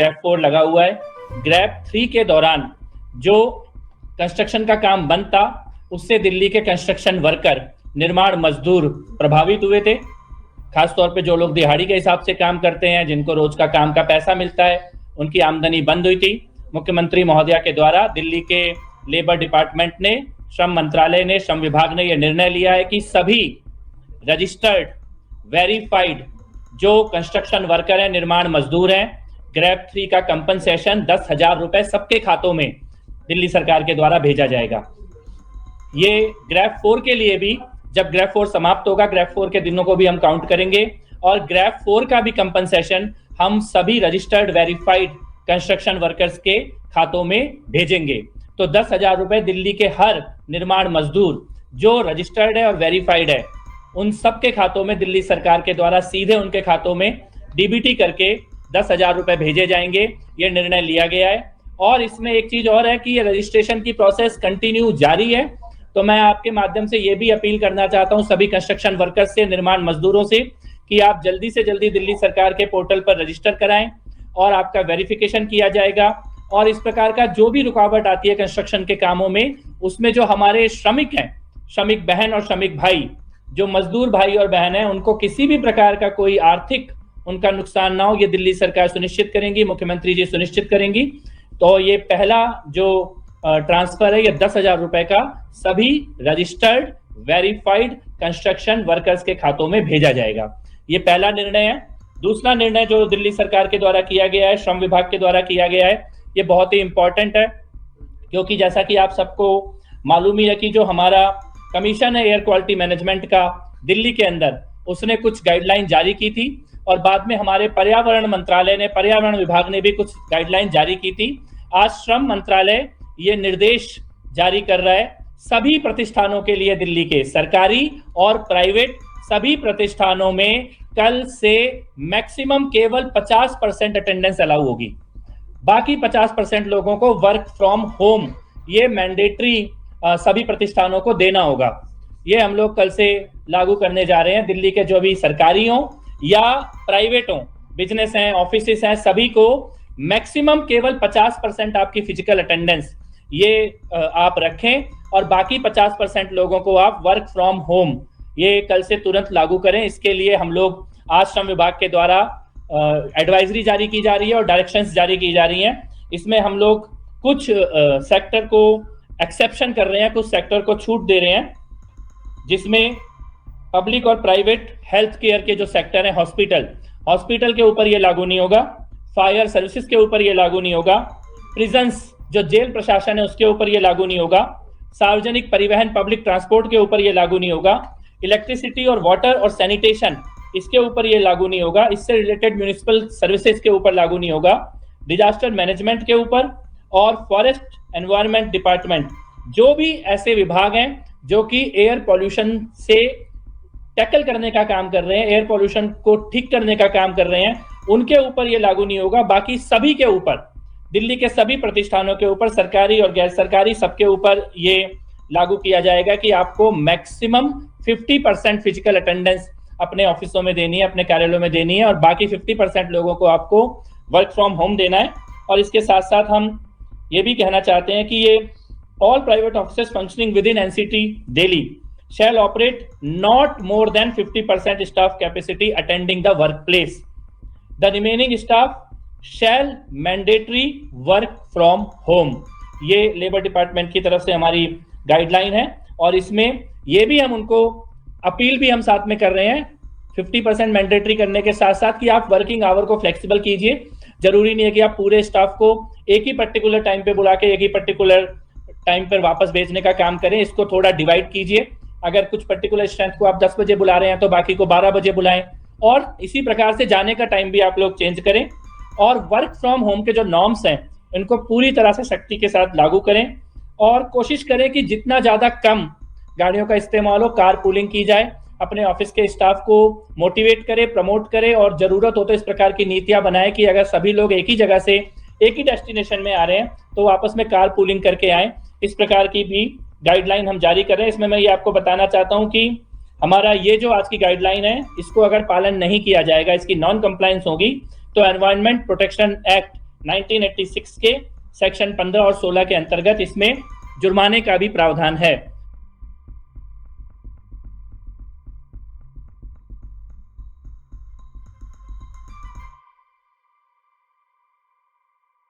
Grab 4 लगा हुआ है। ग्रैप 3 के दौरान जो कंस्ट्रक्शन का काम बंद था उससे दिल्ली के कंस्ट्रक्शन वर्कर, निर्माण मजदूर प्रभावित हुए थे। खासतौर पे जो लोग दिहाड़ी के हिसाब से काम करते हैं, जिनको रोज का काम का पैसा मिलता है, उनकी आमदनी बंद हुई थी। मुख्यमंत्री महोदया के द्वारा दिल्ली के लेबर डिपार्टमेंट ने, श्रम मंत्रालय ने, श्रम विभाग ने यह निर्णय लिया है कि सभी रजिस्टर्ड वेरीफाइड जो कंस्ट्रक्शन वर्कर हैं, निर्माण मजदूर हैं, ग्रैप 3 का कंपनसेशन 10,000 रुपए सबके खातों में दिल्ली सरकार के द्वारा भेजा जाएगा। ये ग्रैप 4 के लिए भी, जब ग्रैप 4 समाप्त होगा, ग्रैप 4 के दिनों को भी हम काउंट करेंगे और ग्रैप 4 का भी कंपनसेशन हम सभी रजिस्टर्ड वेरीफाइड कंस्ट्रक्शन वर्कर्स के खातों में भेजेंगे। तो 10,000 रुपए दिल्ली के हर निर्माण मजदूर जो रजिस्टर्ड है और वेरीफाइड है, उन सबके खातों में दिल्ली सरकार के द्वारा सीधे उनके खातों में डीबीटी करके 10,000 रुपए भेजे जाएंगे। ये निर्णय लिया गया है। और इसमें एक चीज और है कि ये रजिस्ट्रेशन की प्रोसेस कंटिन्यू जारी है। तो मैं आपके माध्यम से ये भी अपील करना चाहता हूं सभी कंस्ट्रक्शन वर्कर्स से, निर्माण मजदूरों से, कि आप जल्दी से जल्दी दिल्ली सरकार के पोर्टल पर रजिस्टर कराएं और आपका वेरिफिकेशन किया जाएगा। और इस प्रकार का जो भी रुकावट आती है कंस्ट्रक्शन के कामों में, उसमें जो हमारे श्रमिक हैं, श्रमिक बहन और श्रमिक भाई, जो मजदूर भाई और बहन हैं, उनको किसी भी प्रकार का कोई आर्थिक उनका नुकसान ना हो, ये दिल्ली सरकार सुनिश्चित करेंगी, मुख्यमंत्री जी सुनिश्चित करेंगी। तो ये पहला जो ट्रांसफर है, ये 10,000 रुपए का सभी रजिस्टर्ड वेरीफाइड कंस्ट्रक्शन वर्कर्स के खातों में भेजा जाएगा। ये पहला निर्णय है। दूसरा निर्णय जो दिल्ली सरकार के द्वारा किया गया है, श्रम विभाग के द्वारा किया गया है, ये बहुत ही इंपॉर्टेंट है, क्योंकि जैसा कि आप सबको मालूम ही है कि जो हमारा कमीशन है एयर क्वालिटी मैनेजमेंट का दिल्ली के अंदर, उसने कुछ गाइडलाइन जारी की थी और बाद में हमारे पर्यावरण मंत्रालय ने, पर्यावरण विभाग ने भी कुछ गाइडलाइन जारी की थी। आज श्रम मंत्रालय ये निर्देश जारी कर रहा है सभी प्रतिष्ठानों के लिए, दिल्ली के सरकारी और प्राइवेट सभी प्रतिष्ठानों में कल से मैक्सिमम केवल 50% अटेंडेंस अलाउ होगी। बाकी 50% लोगों को वर्क फ्रॉम होम ये मैंडेटरी सभी प्रतिष्ठानों को देना होगा। ये हम लोग कल से लागू करने जा रहे हैं। दिल्ली के जो भी सरकारी हो या प्राइवेट हो, बिजनेस हैं, ऑफिसेस हैं, सभी को मैक्सिमम केवल 50% आपकी फिजिकल अटेंडेंस ये आप रखें और बाकी 50% लोगों को आप वर्क फ्रॉम होम ये कल से तुरंत लागू करें। इसके लिए हम लोग आज श्रम विभाग के द्वारा एडवाइजरी जारी की जा रही है और डायरेक्शंस जारी की जा रही हैं। इसमें हम लोग कुछ सेक्टर को एक्सेप्शन कर रहे हैं, कुछ सेक्टर को छूट दे रहे हैं, जिसमें पब्लिक और प्राइवेट हेल्थ केयर के जो सेक्टर है, हॉस्पिटल के ऊपर ये लागू नहीं होगा, फायर सर्विसेज के ऊपर ये लागू नहीं होगा, प्रिजन्स जो जेल प्रशासन है उसके ऊपर ये लागू नहीं होगा, सार्वजनिक परिवहन पब्लिक ट्रांसपोर्ट के ऊपर ये लागू नहीं होगा, इलेक्ट्रिसिटी और वाटर और सैनिटेशन इसके ऊपर ये लागू नहीं होगा, इससे रिलेटेड म्यूनिसिपल सर्विसेज के ऊपर लागू नहीं होगा, डिजास्टर मैनेजमेंट के ऊपर और फॉरेस्ट एनवायरनमेंट डिपार्टमेंट, जो भी ऐसे विभाग हैं जो कि एयर पॉल्यूशन से टैकल करने का काम कर रहे हैं, एयर पॉल्यूशन को ठीक करने का काम कर रहे हैं, उनके ऊपर ये लागू नहीं होगा। बाकी सभी के ऊपर, दिल्ली के सभी प्रतिष्ठानों के ऊपर, सरकारी और गैर सरकारी, सबके ऊपर ये लागू किया जाएगा कि आपको मैक्सिमम 50% फिजिकल अटेंडेंस अपने ऑफिसों में देनी है, अपने कार्यालयों में देनी है और बाकी 50% लोगों को आपको वर्क फ्रॉम होम देना है। और इसके साथ साथ हम ये भी कहना चाहते हैं कि ये all private offices functioning with in NCT Delhi shall operate not more than 50% staff capacity attending the workplace. The remaining staff shall mandatory work from home. ये लेबर डिपार्टमेंट की तरफ से हमारी गाइडलाइन है और इसमें ये भी हम उनको अपील भी हम साथ में कर रहे हैं 50% मैंडेटरी करने के साथ साथ कि आप वर्किंग आवर को फ्लेक्सिबल कीजिए। जरूरी नहीं है कि आप पूरे स्टाफ को एक ही पर्टिकुलर टाइम पे बुला के एक ही पर्टिकुलर टाइम पर वापस भेजने का काम करें, इसको थोड़ा डिवाइड कीजिए। अगर कुछ पर्टिकुलर स्ट्रेंथ को आप 10 बजे बुला रहे हैं तो बाकी को 12 बजे बुलाएं और इसी प्रकार से जाने का टाइम भी आप लोग चेंज करें। और वर्क फ्रॉम होम के जो नॉर्म्स हैं इनको पूरी तरह से सख्ती के साथ लागू करें और कोशिश करें कि जितना ज़्यादा कम गाड़ियों का इस्तेमाल हो, कार पूलिंग की जाए, अपने ऑफिस के स्टाफ को मोटिवेट करे, प्रमोट करे और ज़रूरत हो तो इस प्रकार की नीतियाँ बनाए कि अगर सभी लोग एक ही जगह से एक ही डेस्टिनेशन में आ रहे हैं तो आपस में कार पूलिंग करके आए। इस प्रकार की भी गाइडलाइन हम जारी कर रहे हैं। इसमें मैं ये आपको बताना चाहता हूं कि हमारा ये जो आज की गाइडलाइन है, इसको अगर पालन नहीं किया जाएगा, इसकी नॉन कंप्लायंस होगी तो एनवायरनमेंट प्रोटेक्शन एक्ट 1986 के सेक्शन 15 और 16 के अंतर्गत इसमें जुर्माने का भी प्रावधान है।